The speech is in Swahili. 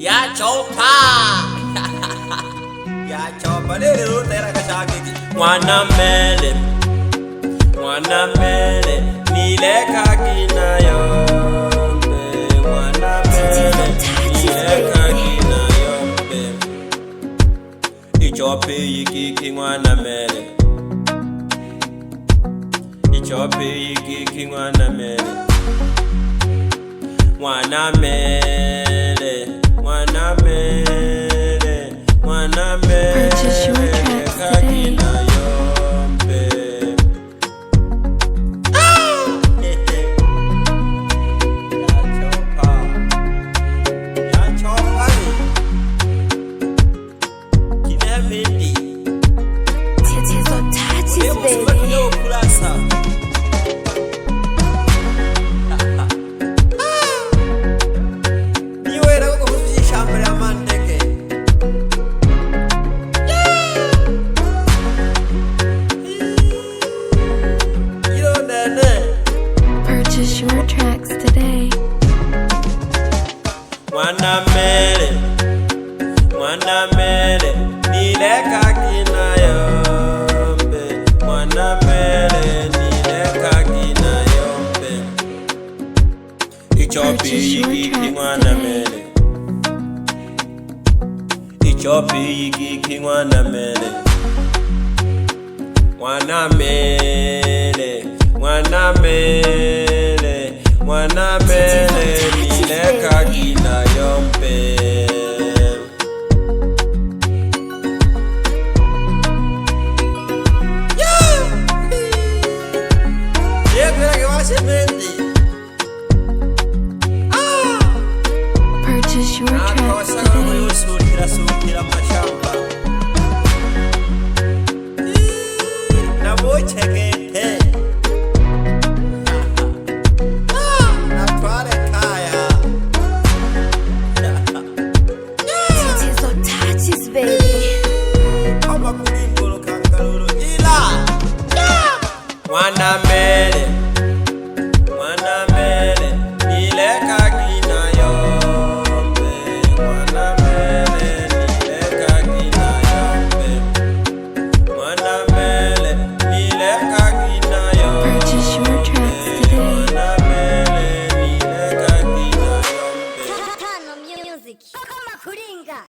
Ya chopa ya chopa lero tera kachaki mwana mele nileka kina yombe mwana mele nileka kina yombe ichope yiki mwana mele ichope yiki mwana mele mwana mele mwana mele mwana mele purchase your tracks today. Purchase your tracks today. Mwana mele nileka kina yombe mwana mele nileka kina yombe ichopi yiki mwana mele ichopi yiki mwana mele mwana mele mwana mele mwana mele nileka kina yombe Purchase your tracks today. Mwana